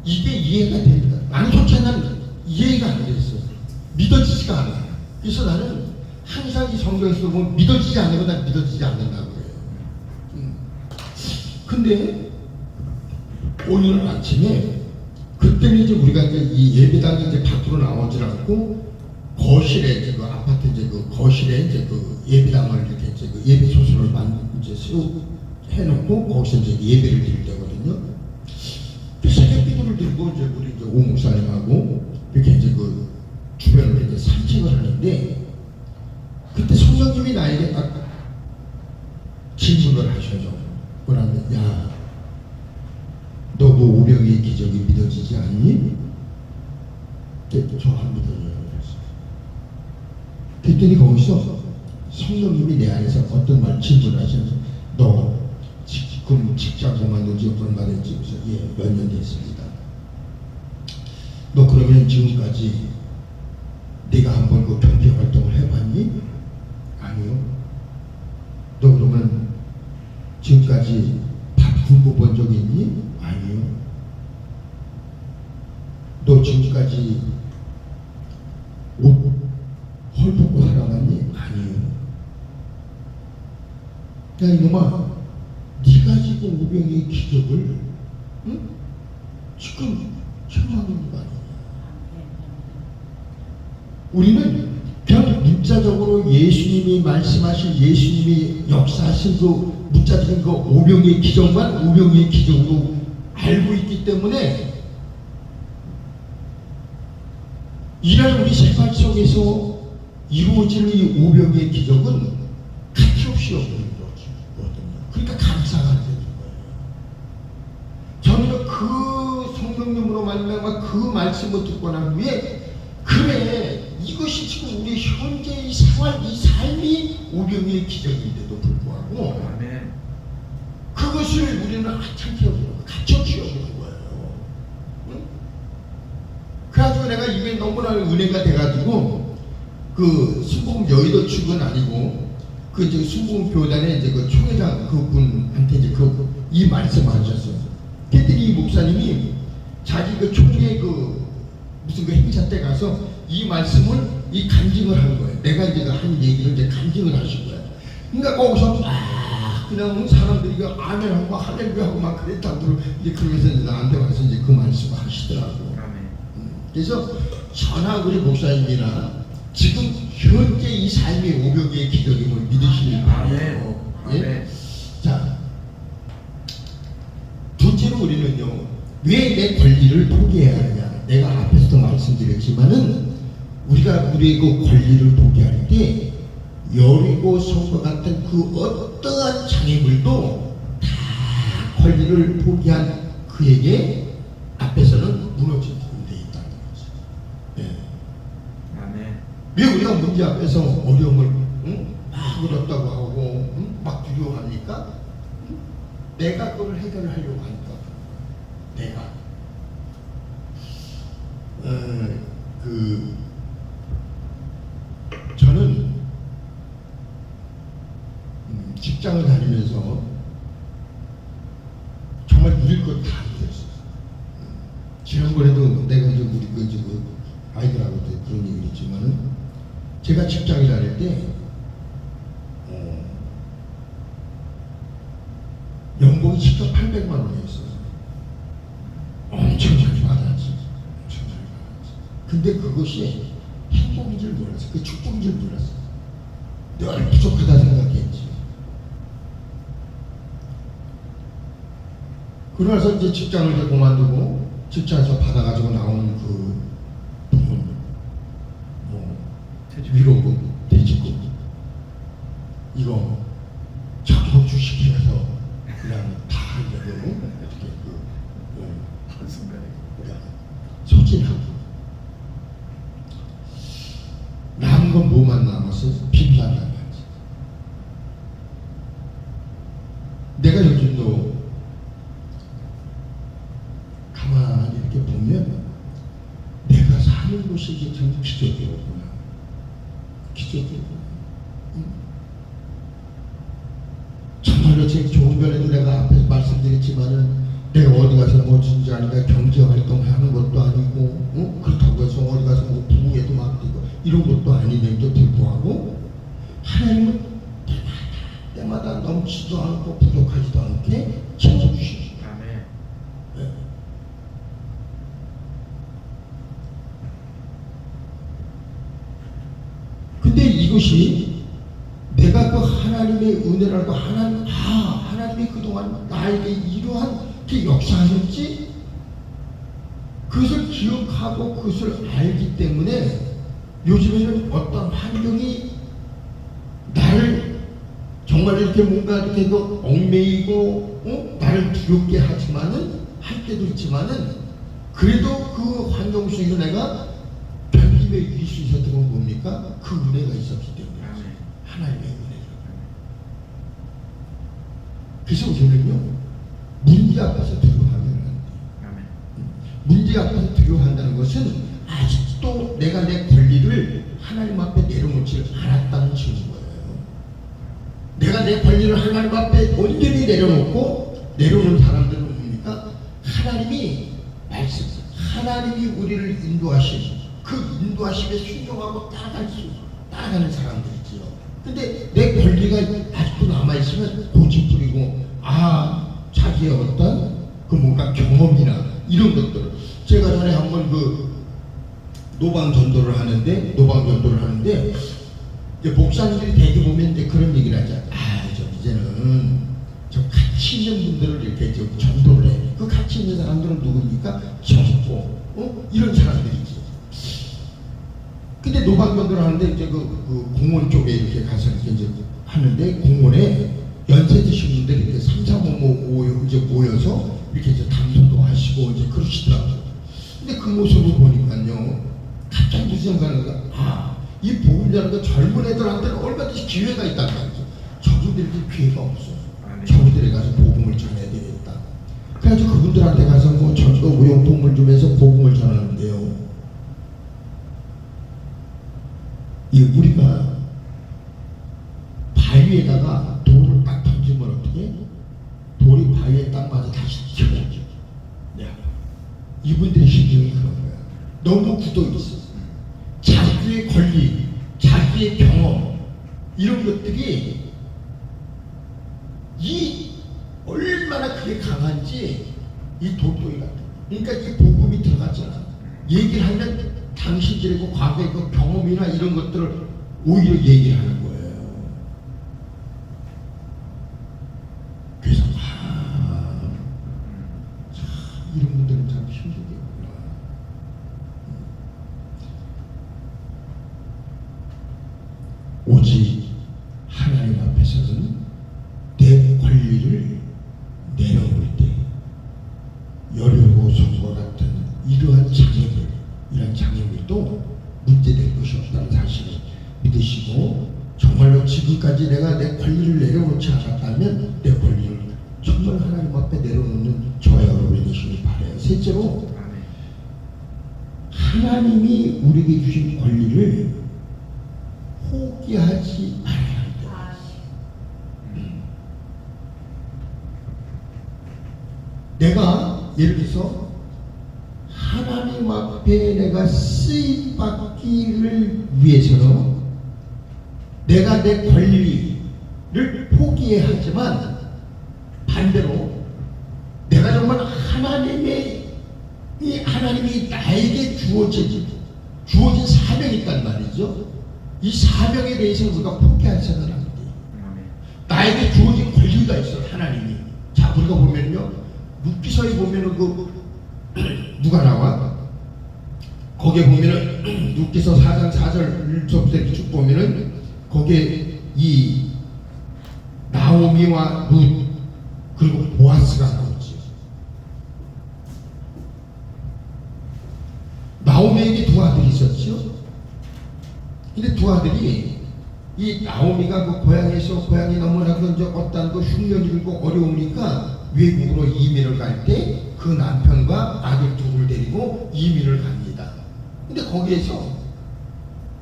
이게 이해가 됩니다. 나는 솔직히 나는 이해가 안 됐어. 믿어지지가 않아. 그래서 나는 항상 이 성경에서 보면 믿어지지 않으면 난 믿어지지 않는다고 해요. 근데 오늘 아침에 그때는 이제 우리가 이제 이 예배당이 이제 밖으로 나오질 않고 거실에 이제 그 아파트 이제 그 거실에 이제 그 예배당을 이렇게 이제 그 예배 소설을 이제 해놓고 거기서 이제 예배를 드릴 때거든요. 그 새벽 기도를 들고 이제 우리 이제 오 목사님하고 이렇게 이제 그 주변을 이제 산책을 하는데 그때 성령님이 나에게 딱 질문을 하셔요. 뭐라면 야, 너 그 오병이의 기적이 믿어지지 않니? 저 안 믿어져요. 그랬더니 거기서 성령님이 내 안에서 어떤 말 질문을 하셔서 너 지금 직장 그만둔 지 얼마 됐지? 그래서 예, 몇 년 됐습니다. 너 그러면 지금까지 네가 한번 그 경제 활동을 해봤니? 아니요. 너 그러면 지금까지 밥 굶어 본 적 있니? 아니요. 너 지금까지 옷 헐벗고 살아봤니? 야 이놈아, 네가 지금 오병이의 기적을 응? 지금 혐오하는 거 아니야. 우리는 그냥 문자적으로 예수님이 말씀하신, 예수님이 역사하신 그 문자적인 그 오병이의 기적만 오병이의 기적으로 알고 있기 때문에 이날 우리 생활 속에서 이루어지는 이 오병이의 기적은 가치없이 여기는 거거든요. 그러니까 감사가 안 되는 거예요. 저는 그 성령님으로 말미암아 그 말씀을 듣고 난 후에, 그래 이것이 지금 우리 현재의 생활, 이 삶이 오병이의 기적인데도 불구하고 아멘. 그것을 우리는 하찮게 여기는 거예요. 가치없이 여기는 거예요. 응? 그래가지고 내가 이게 너무나 은혜가 돼가지고 그 순복음 여의도 측은 아니고 그 이제 순복음 교단의 이제 그 총회장 그분한테 이제 이 말씀하셨어요. 그랬더니 이 목사님이 자기 그 총회 그 무슨 그 행사 때 가서 이 말씀을 이 간증을 한 거예요. 내가 이제 한 얘기를 이제 간증을 하신 거예요. 그러니까 거기서 막 그냥 사람들이 그 아멘하고 할렐루야하고 막 그랬다고 이제 그러면서 이제 나한테 와서 이제 그 말씀을 하시더라고. 그래서 전하 우리 목사님이나 지금 현재 이 삶의 오병이의 기적임을 믿으시길 바라요. 예? 자, 둘째로 우리는요, 왜 내 권리를 포기해야 하느냐. 내가 앞에서도 말씀드렸지만은 우리가 우리의 그 권리를 포기할 때 여리고 성과 같은 그 어떠한 장애물도 다 권리를 포기한 그에게 앞에서는 무너진 데 있다는 거죠. 예. 아멘. 왜 우리가 문제 앞에서 어려움을 막 어렵다고 하고 막 두려워합니까? 내가 그걸 해결하려고 하니까. 내가 저는 직장을 다니면서 정말 누릴 것 다 누렸어요. 지난번에도 내가 이제 우리 그 아이들하고 그런 얘기를 했지만은 제가 직장을 다닐 때 연봉이 직접 800만 원이었어요. 엄청 잘 받았지. 엄청 잘 받았지. 근데 그것이 행복인 줄 몰랐어. 그 축복인 줄 몰랐어. 늘 부족하다 생각했지. 그러나서 이제 직장을 이제 그만두고 직장에서 받아가지고 나오는 그 돈, 뭐 위로금, 퇴직금 이거 전부 주식해서 그냥 다 하려고 어떻게 한순간에 소진하고 남은 건 뭐만 남았어? 빈말만 남았지. 내가 요즘도 가만히 이렇게 보면 내가 사는 곳이 이게 참 기적이었구나. 기적이었구나. 정말로 제 좋은 변에도 내가 앞에서 말씀드렸지만은 내가 어디 가서 뭐 진짜 아니가 경제 활동하는 것도 아니고 그렇다고 해서 어디 가서 뭐 부부에도 맡기고 이런 것도 아닌데도 불구하고 하나님은 때마다 넘치지도 않고 부족하지도 않게 채워주시죠. 아멘. 네. 근데 이것이 내가 그 하나님의 은혜라고 하나님이 그동안 나에게 이러한 그 역사하셨지? 그것을 기억하고 그것을 알기 때문에 요즘에는 어떤 환경이 나를 정말 이렇게 뭔가 이렇게 그 얽매이고 나를 두렵게 하지만은 할 때도 있지만은 그래도 그 환경 속에서 내가 견디며 이길 수 있었던 건 뭡니까? 그 은혜가 있었기 때문에 하나님의 은혜죠. 그래서 우리는요 문제 앞에서 두려워하면 안 돼요. 문제 앞에서 두려워한다는 것은 아직도 내가 내 권리를 하나님 앞에 내려놓지 않았다는 증거예요. 내가 내 권리를 하나님 앞에 온전히 내려놓는 사람들은 뭡니까? 하나님이 하나님이 우리를 인도하신 그 인도하심에 순종하고 따라가는 사람들이지요. 근데 내 권리가 아직도 남아있을 하시면 고집 부리고 자기의 어떤 그 뭔가 경험이나 이런 것들을 제가 전에 한번 그 노방 전도를 하는데 이제 목사님들이 대개 보면 이제 그런 얘기를 하죠. 이제는 저 가치 있는 분들을 이렇게 전도를 해. 그 가치 있는 사람들은 누굽니까? 젊고 이런 사람들이지. 근데 노방 전도를 하는데 이제 그 공원 쪽에 이렇게 가서 이제 하는데 공원에 연세 드신 분들이 이렇게 3, 4, 5 이제 모여서 이렇게 이제 담소도 하시고 이제 그러시더라고요. 근데 그 모습을 보니까요, 갑자기 무슨 생각인가? 이 복음이라는 건 젊은 애들한테는 얼마든지 기회가 있단 말이죠. 저분들에게 기회가 없어. 저분들에 가서 복음을 전해야 되겠다. 그래가지고 그분들한테 가서 뭐 전도 무용품을 주면서 복음을 전하는데요. 우리가 바위에다가 돌을 딱 던지면 어떻게? 돌이 바위에 딱 맞아 다시 튀어나오죠. 이분들의 심정이 그런 거야. 너무 굳어있어. 자기의 권리, 자기의 경험 이런 것들이 얼마나 그게 강한지 이 돌덩이 같은. 그러니까 이 복음이 들어갔잖아. 얘기를 하면 당신들의 과거의 그 경험이나 이런 것들을 오히려 얘기를 하는 거예요. 그래서 이런 분들은 참 힘들겠구나. 오직 하나님 앞에서는 내 권리를 내려올 때 여리고성과 같은 이러한 장애물도 문제될 것이 없다는 사실을 믿으시고, 정말로 지금까지 내가 내 권리를 내려놓지 않았다면 내 권리를 정말 하나님 앞에 내려놓는 저와 여러분이 되시길 바라요. 셋째로, 하나님이 우리에게 주신 권리를 포기하지 말아야 한다. 내가 예를 들어서 하나님 앞에 내가 쓰임받기를 위해서는 내가 내 권리를 포기해야 하지만, 반대로 내가 정말 하나님이 나에게 주어진 사명이 있단 말이죠. 이 사명에 대해서 우리가 포기해서는 안 돼. 나에게 주어진 권리가 있어. 하나님이. 자, 우리가 보면요, 룻기서에 보면은 누가 나와? 거기에 보면은 룻기서 4장 4절부터 쭉 보면은 거기에 이 나오미와 룻 그리고 보아스가 나오지. 나오미에게 두 아들이 있었죠. 근데 두 아들이, 이 나오미가 그 고향이 너무나 이제 어떤 그 흉년이 들고 어려우니까 외국으로 이민을 갈 때 그 남편과 아들 둘을 데리고 이민을 갑니다. 근데 거기에서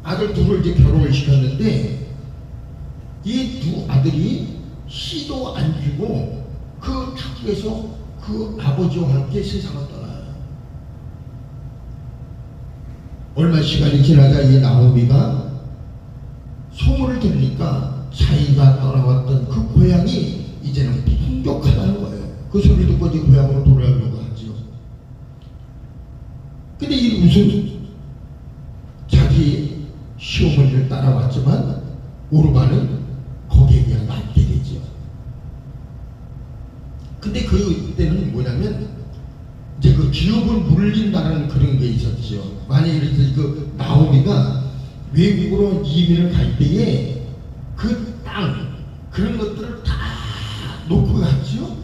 아들 둘을 이제 결혼을 시켰는데, 이 두 아들이 시도 안 주고 그 타국에서 그 아버지와 함께 세상을 떠나요. 얼마 시간이 지나자 이 나오미가 소문을 들으니까 자기가 떠나왔던 그 고향이 이제는 풍족하다는 거예요. 그 소리 듣고 이제 고향으로 돌아가려고 하죠. 근데 이 무슨 자기 시어머니를 따라왔지만 오르반은 거기에 그냥 남게 되죠. 근데 그때는 뭐냐면 이제 그 기업을 물린다는 그런 게 있었죠. 만약에 그 나오미가 외국으로 이민을 갈 때에 그 땅 그런 것들을 다 놓고 갔죠.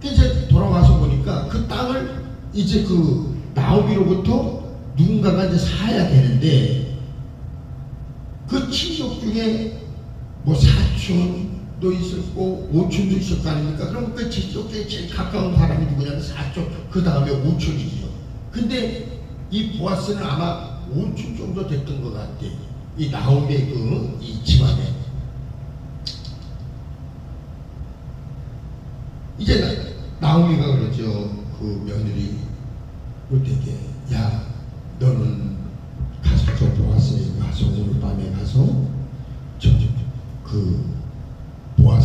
이제 돌아와서 보니까 그 땅을 이제 그 나오미로부터 누군가가 이제 사야 되는데, 그 친족 중에 뭐 사촌도 있었고 오촌도 있을 거 아닙니까? 그럼 그 친족 중에 제일 가까운 사람이 누구냐면 사촌, 그 다음에 오촌이죠. 근데 이 보아스는 아마 오촌 정도 됐던 것 같아. 이 나오미의 이 집안에. 이제 나오미가 그러죠. 그 며느리 롯에게, 야, 너는 가서 저 보아스에 가서 오늘 밤에 가서 그 보아스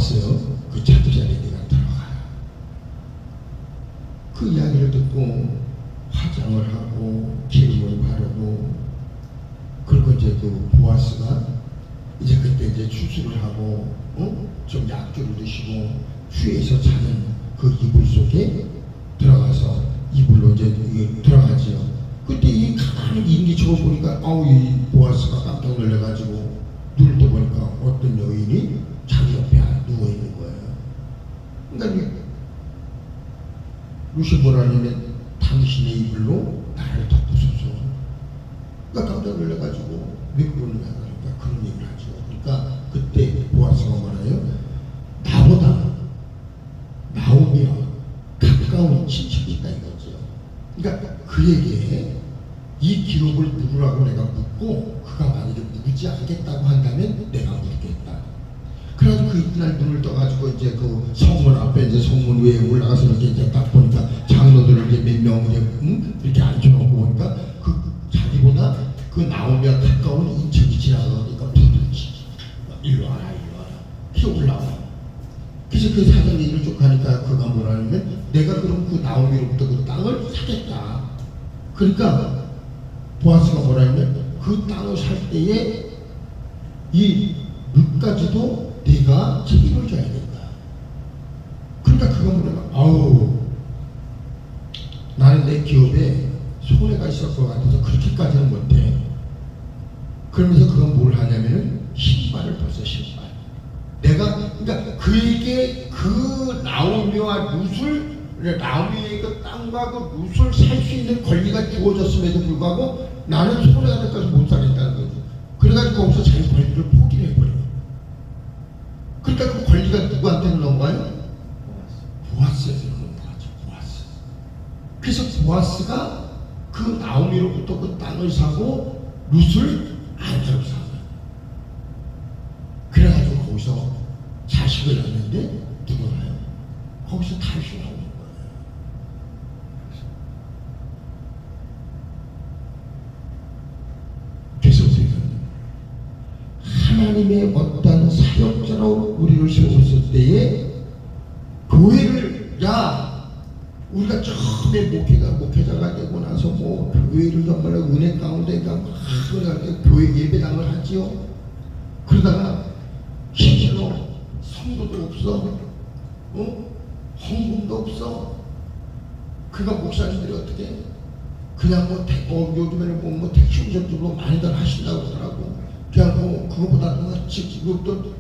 이제 수술을 하고 좀 약주를 드시고 휴에서 자는 그 이불 속에 들어가서 이불로 이제 이게 들어가지요. 그때 이 가만히 인기척을 보니까 이 보아스가 깜짝 놀래가지고 눈을 떠보니까 어떤 여인이 자기 옆에 누워 있는 거예요. 그러니까 루시보라님은 당신의 이불로 나를 덮으소서. 그러니까 깜짝 놀래가지고 왜 그러느냐 그러니까 그런 얘기를 하죠. 그러니까 그때 보아스가 뭐라요? 나보다 나오미와 가까운 친척이 있다 이거죠. 그러니까 그에게 이 기록을 물으라고 내가 묻고 그가 만약에 묻지 않겠다고 한다면 내가 묻겠다. 그래가지고 그 이튿날 눈을 떠가지고 이제 그 성문 앞에 이제 성문 위에 올라가서 이렇게 이제 딱 보니까 장로들을 이제 몇 명 이렇게 앉혀놓고 보니까 그 자기보다 그 나오미와 가까운 인척이 지나가니까 부들지 일로 와라 일로 와라 그래서 올라와. 그래서 그 사정 얘기를 쭉 하니까 그가 뭐라냐면 내가 그럼 그 나오미로부터 그 땅을 사겠다. 그러니까 보아스가 뭐라냐면 그 땅을 살 때에 이 룻까지도 네가 책임을 져야 된다. 그러니까 그가 뭐냐면 나는 내 기업에 손해가 있을 것 같아서 그렇게까지는 못해. 그러면서 그건 뭘 하냐면은 신발을 벗어 신발. 내가 그러니까 그에게 그 나오미와 룻을 나오미의 그 땅과 그 룻을 살 수 있는 권리가 주어졌음에도 불구하고 나는 손해가 될까지 못 살겠다는 거죠. 그래가지고 거기서 자기 권리를 포기를 해버려요. 그러니까 그 권리가 누구한테는 넘어가요? 보아스에서 넘어가죠. 보아스. 그래서 보아스가 그 나오미로부터 그 땅을 사고 룻을 아내로 사요. 그래가지고 거기서 자식을 낳는데 누구나요? 거기서 다시 나오는 거예요. 그래서 하나님의 어떤 사역자로 우리를 세웠을 때에 교회를 우리가 처음에 목회자가 되고 나서 뭐 교회를 정말 은혜 가운데가 막 교회 예배당을 하지요. 그러다가 실제로 성도도 없어, 헌금도 없어. 그가 목사님들이 어떻게 그냥 요즘에는 뭐 택시 운전도 많이들 하신다고 하더라고. 그냥 뭐 그거보다는 지금도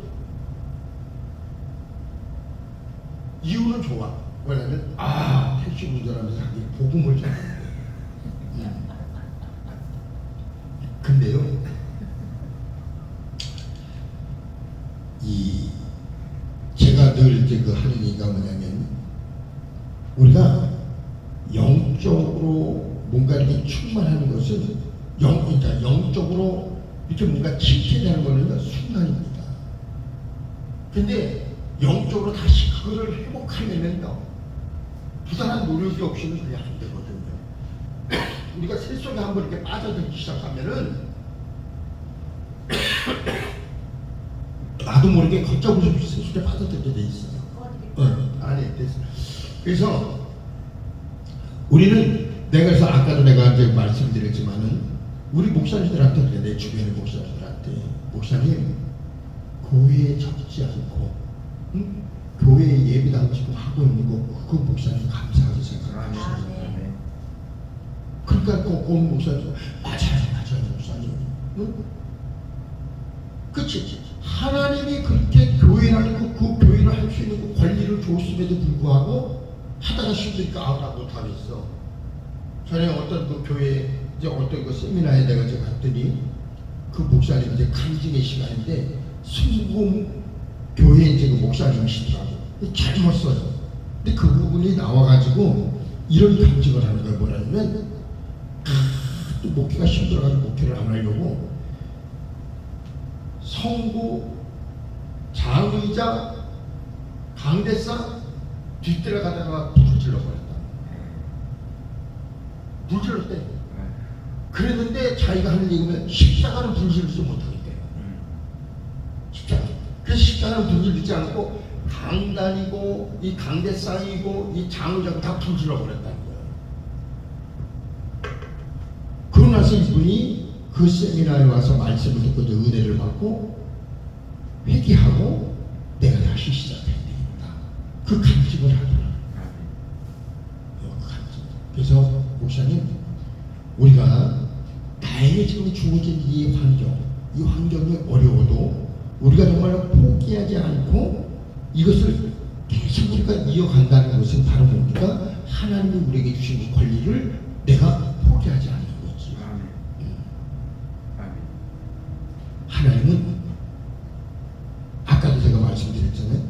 이유는 좋아. 왜냐면 택시 운전하면서 자기 복음을 전하는데. 근데요, 제가 늘 이제 그 하는 얘기가 뭐냐면 우리가 영적으로 뭔가 이렇게 충만하는 것은 그러니까 영적으로 이렇게 뭔가 침체되는 거는 순간입니다. 근데 영적으로 다시 그거를 회복하려면요 부단한 노력이 없이는 그게 안 되거든요. 우리가 새 속에 한번 이렇게 빠져들기 시작하면은 나도 모르게 걷잡을 수 없이 새 속에 빠져들게 돼 있어요. 그래서 우리는 그래서 아까도 내가 이제 말씀드렸지만은 우리 목사님들한테 그래, 내 주변의 목사님들한테 목사님 교회에 적지 않고 교회 예배당 지금 하고 있는 거 그거 목사님 감사하게 생각하시죠. 그러니까 꼭 목사님 맞아요 목사님. 그치? 하나님이 그렇게 교회라는 그 교회를 할 수 있는 그 권리를 줬음에도 불구하고 하다가 힘드니까 나 못하겠어. 전에 어떤 그 교회 이제 어떤 그 세미나에 내가 이제 갔더니 그 목사님 이제 간증의 시간인데 순금 교회 이제 그 목사님이시더라고. 젊었어요. 근데 그 부분이 나와가지고 이런 간증을 하는 거예요. 뭐냐면 또 목회가 힘들어가지고 목회를 안 하려고 성부 장의자 강대상 뒷뜰에 가다가 불을 질러버렸다. 불 질렀대. 그랬는데 자기가 하는 얘기는 십자가는 불 지르지 못하겠대요. 십자가. 그래서 십자가는 불 지르지 않고 강단이고 이 강대상이고 이 장의자고 다 불 질러버렸다는 거예요. 그러고 나서 이분이 그 세미나에 와서 말씀을 듣고 은혜를 받고 회개하고 내가 다시 시작해야 되겠다. 그 간증을 하더라. 그래서 목사님, 우리가 나에게 지금 주어진 이 환경이 어려워도 우리가 정말 포기하지 않고 이것을 계속 우리가 이어간다는 것은 바로 뭡니까? 하나님이 우리에게 주신 그 권리를 내가 포기하지 않는 거지. 하나님은 아까도 제가 말씀드렸잖아요.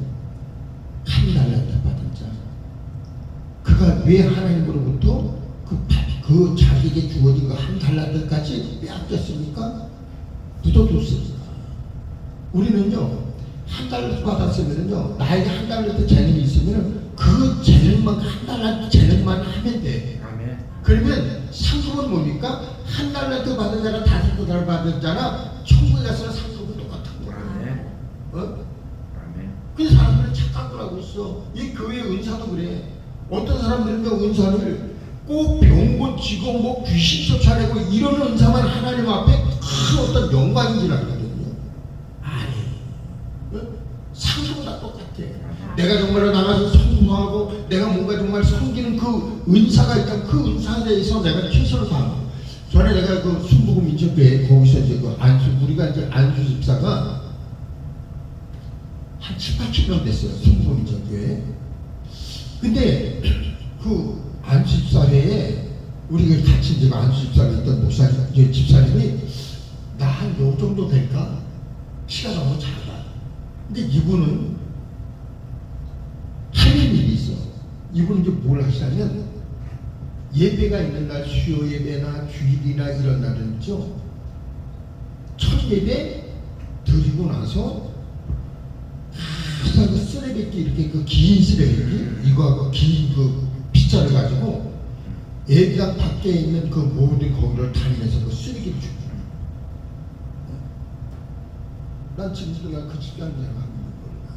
한 달란트 받은 자. 그가 왜 하나님으로부터 그 자기에게 주어진 그 한 달란트까지 빼앗겼습니까? 묻어뒀습니다. 우리는요, 한 달란트 받았으면요, 나에게 한 달란트 재능이 있으면 그 재능만, 한 달란트 재능만 하면 돼. 그러면 상급은 뭡니까? 한 달란트 받은 자나 5달 받은 자나 천국에 가서는 상급은 똑같은 거야. 근데 사람들은 착각을 하고 있어. 이 교회 은사도 그래. 어떤 사람들은요, 은사를 꼭 병 고치고 뭐 귀신 쫓아내고 이런 은사만 하나님 앞에 큰 어떤 영광인 줄 알거든요. 아니, 상급은 다 똑같아. 내가 정말로 나가서 성공하고 내가 뭔가 정말 섬기는 그 은사가 있다면 그 은사에 대해서 내가 최선을 다하고. 전에 내가 그 순복음 인천교회 거기서 이제 그 우리가 이제 안수 집사가 한 7, 8년 됐어요. 순복음 인천교회. 근데 그 안수집사회에 우리가 같이 이제 안수집사를 했던 목사님, 집사님이 나 한 요 정도 될까? 키가 너무 작아. 근데 이분은 하는 일이 있어. 이분은 이제 뭘 하시냐면 예배가 있는 날, 수요 예배나 주일이나 이런 날은 있죠. 첫 예배 드리고 나서 항상 그 쓰레기 이렇게 그 긴 쓰레기 이거하고 긴 그 빗자루 가지고 예배당 밖에 있는 그 모든 거기를 다니면서 그 쓰레기를 주고. 난 지금도 내가 그 집사님 생각하는 거야.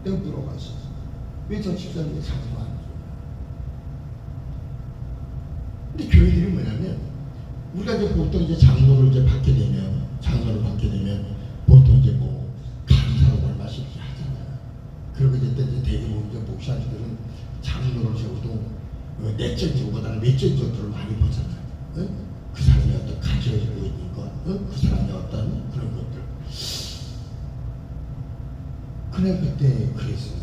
내가 물어봤어. 왜 저 집사님이 자주 안 줘? 근데 교회들이 뭐냐면 우리가 이제 보통 이제 장로를 이제 받게 되면 보통 이제 뭐 감사로 얼마씩 하잖아요. 그리고 이제 대부분 이제 목사님들은 장로를 세워도 내적으로보다는 외적으로 많이 보잖아요. 응? 그 사람이 어떤 가지고 있는 것, 응? 그 사람의 어떤 그런 것들. 그래 그때 그랬어요.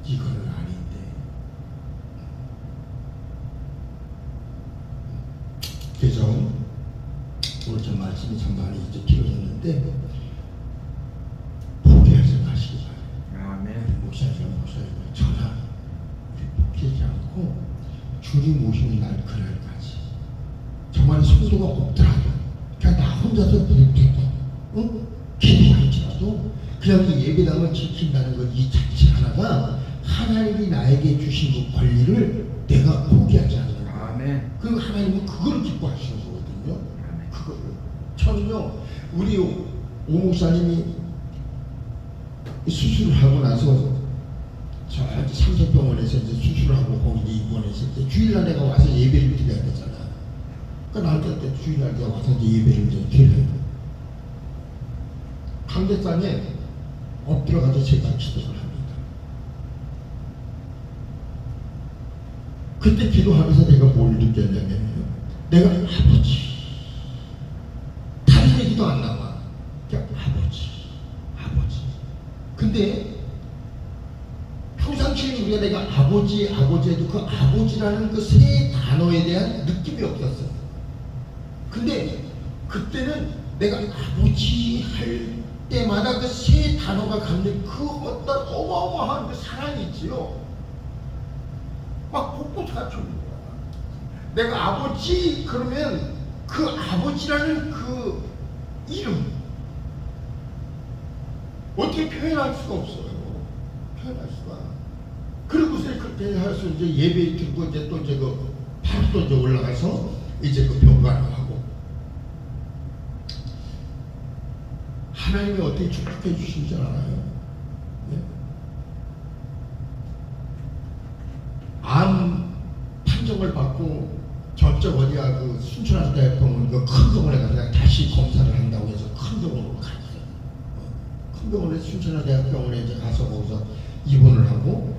이거는 아닌데. 그래서 오늘 좀 말씀이 참 많이 이제 길어졌는데 포기하지 마시기 바래요. 목사님 전화 포기하지 않고 주님 오시는 날 그날까지 정말 성도가 없더라도 그냥 나 혼자서 부르겠다. 응? 기도할지라도 그냥 이 예배당을 지킨다는 것 이 자체 하나가 하나님이 나에게 주신 그 권리를 내가 포기하지 않는 거예요. 그리고 하나님은 그걸 기뻐하시는 거거든요. 그거를. 저는요, 우리 오 목사님이 수술을 하고 나서 저 삼성병원에서 이제 수술을 하고 거기 입원해서 이제 주일날 내가 와서 예배를 드려야 되잖아. 그러니까 나한테 주일날 내가 와서 이제 예배를 이제 드려요. 강대상에 엎드려가서 제가 기도를 합니다. 그때 기도하면서 내가 뭘 느꼈냐면 내가 아버지 다른 얘기도 안 나와. 그냥 아버지. 근데 평상시에 우리가 내가 아버지 해도 그 아버지라는 그 세 단어에 대한 느낌이 없었어. 근데 그때는 내가 아버지 할 때마다 그 세 단어가 갖는 그 어떤 어마어마한 그 사랑이 있지요. 막 복붙가 주는 거야. 내가 아버지 그러면 그 아버지라는 그 이름 어떻게 표현할 수가 없어요. 표현할 수가. 그리고서 그때 해서 이제 예배 드리고 이제 또 이제 그 바로 또 이제 올라가서 이제 그 병관을 하고 하나님이 어떻게 축복해 주신 줄 알아요? 네? 암 판정을 받고 저쪽 어디야 그 순천한대 병원 그 큰 병원에 가서 다시 검사를 한다고 해서 큰 병원으로 갔어요. 병원에 순천대학병원에 이제 가서 거기서 입원을 하고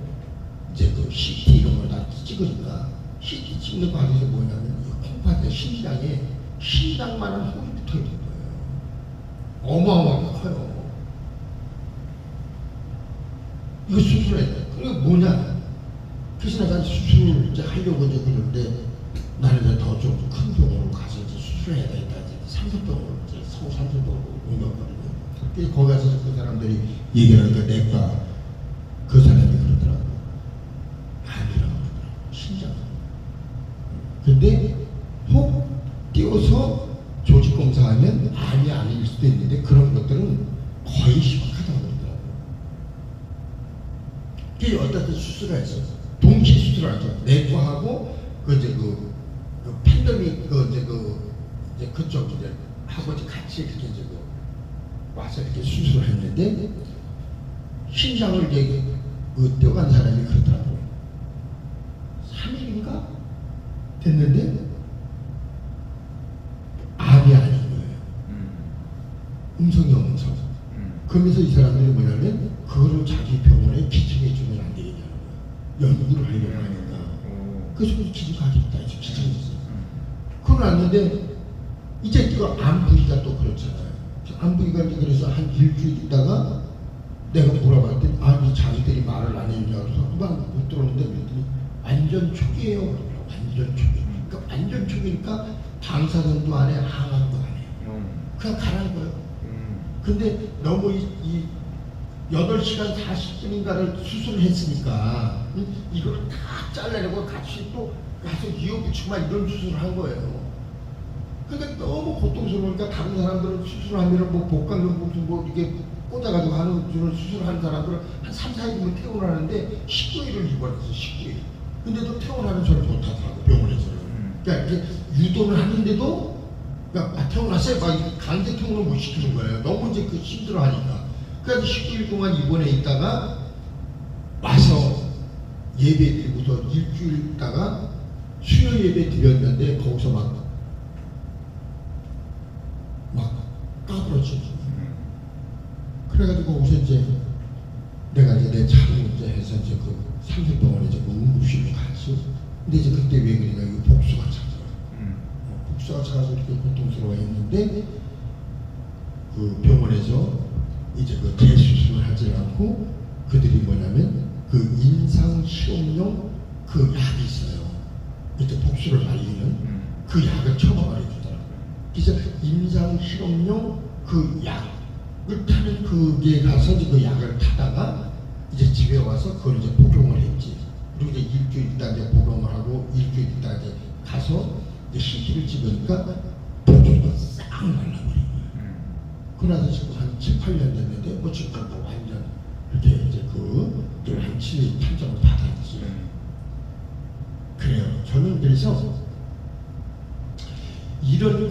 이제 그 CT 이런 걸 다 찍으니까 CT 찍는 과정에서 뭐냐면 이 콩팥에 신장만한 홀이 붙어 있는 거예요. 어마어마하게 커요. 이거 수술해야 돼. 그게 뭐냐? 그래서 내가 수술을 이제 하려고 이제 그러는데 나는 이제 더 좀 큰 병원으로 가서 이제 수술해야 되겠다. 이제 삼성병원으로 이제 서울 삼성병원으로 옮겼거든요. 그래서 거기 가서 그 사람들이 얘기를 하니까 내과 그 사람이 그러더라고. 암이라고 그러더라고. 신장. 근데 혹 띄워서 조직 검사하면 암이 아닐 수도 있는데 그런 것들은 거의 심각하다고 그러더라고. 그래서 어떤 수술을 했어. 동시 수술을 하죠. 내과하고 그 이제 그 팬데믹 이제 그쪽 이제 하고 이제 같이 이렇게 이제 와서 이렇게 수술을 했는데 신장을 이제 떼어간 사람이 그러더라고. 3일인가 됐는데 암이 아닌 거예요. 음성이 없는 성. 그러면서 이 사람들이 뭐냐면 그거를 자기 병원에 기증해 주면 안 되겠냐는 거예요. 연구를 하려고 하니까. 그래서 기증하겠다. 이제 기증했어요. 그걸 왔는데 이제 그 암 부위가 또 그렇잖아요. 암 부위가 이제 그래서 한 일주일 있다가 내가 물어봤더니 이 자기들이 말을 안 했냐 그래서 금방 못 들었는데 그랬더니 완전 초기예요. 그러더라고요. 완전 초기. 그러니까 완전 초기니까 방사선도 안 해, 항암도 안 해요. 그냥 가라는 거예요. 근데 너무 이 8시간 40분인가를 수술을 했으니까 이걸 다 잘라내고 같이 또 가서 이어붙이고만 이런 수술을 한 거예요. 그러니까 너무 고통스러우니까 다른 사람들은 수술을 하면 뭐 복강경 뭐 이게 꽂아가지고 하는 수술을 하는 사람들은 한 3, 4일이면 퇴원을 하는데 19일을 입원했어. 19일. 근데도 퇴원하면 저를 못하더라고 병원에서는. 그러니까 이렇게 유도를 하는데도 그러니까 태어났어요. 막 강제 퇴원을 못 시키는 거예요. 너무 이제 그 힘들어하니까. 그래서 19일 동안 입원해 있다가 와서 예배 드리고서 일주일 있다가 수요 예배 드렸는데 거기서 막 까불었지. 그래가지고 거기서 이제 내가 이제 내 차로 이제 해서 이제 그 삼성병원에 이제 그 응급실로 갔지. 근데 이제 그때 왜 그러냐 이거 복수가 차더라. 복수가 차서 이렇게 고통스러워했는데 그 병원에서 이제 그 재수술을 하지 않고 그들이 뭐냐면 그 임상 실험용 그 약이 있어요. 그때 복수를 알리는 그 약을 처방을 해주더라고요. 그래서 임상 실험용 그 약을 타는 그게 가서 그 약을 타다가 이제 집에 와서 그걸 이제 복용을 했지. 그리고 이제 일주일 있다 이제 복용을 하고 일주일 있다 이제 가서 이제 CT를 찍으니까 보조가 싹 날라버린 거예요. 그러나서 지금 한 7, 8년 됐는데 뭐 지금 뭐 완전 이렇게 이제 한 7일 판정을 받았지. 그래요. 저는 그래서 이런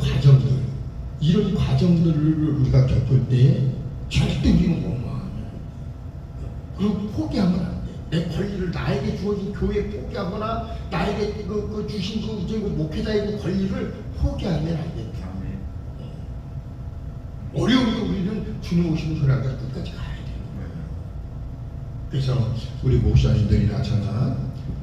과정들을 우리가 겪을 때 절대 우리는 원망하면 그리고 포기하면 안 돼. 내 권리를 나에게 주어진 교회 포기하거나 나에게 주신 이제 목회자의 권리를 포기하면 안 된다. 어려우니까 우리는 주님 오시는 그날까지 끝까지 가야 되는 거예요. 그래서 우리 목사님들이나 저나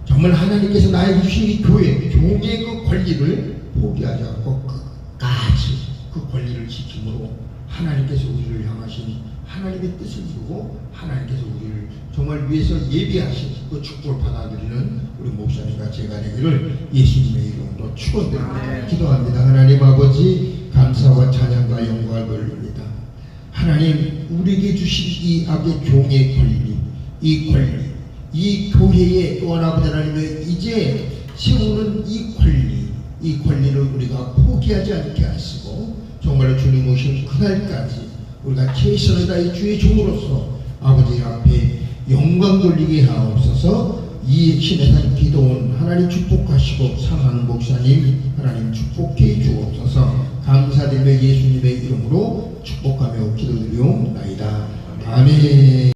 정말 하나님께서 나에게 주신 이 교회 종의 그 권리를 포기하지 않고 끝까지 그 권리를 지킴으로 하나님께서 우리를 향하신 하나님의 뜻을 이루고 하나님께서 우리를 정말 위해서 예비하신 그 축복을 받아들이는 우리 목사님과 제가 되기를 예수님의 이름으로 축원드립니다. 기도합니다. 하나님 아버지 감사와 찬양과 영광을 돌립니다. 하나님 우리에게 주신 이 악의 종의 권리 이 교회에 또한 아버지 하나님의 이제 세우는 이 권리를 우리가 포기하지 않게 하시고 정말 주님 오신 그날까지 우리가 최선을 다해 주의 종으로서 아버지 앞에 영광 돌리게 하옵소서. 이 신의 기도원 하나님 축복하시고 사랑하는 목사님 하나님 축복해 주옵소서. 감사드리며 예수님의 이름으로 축복하며 기도드리옵나이다. 아멘.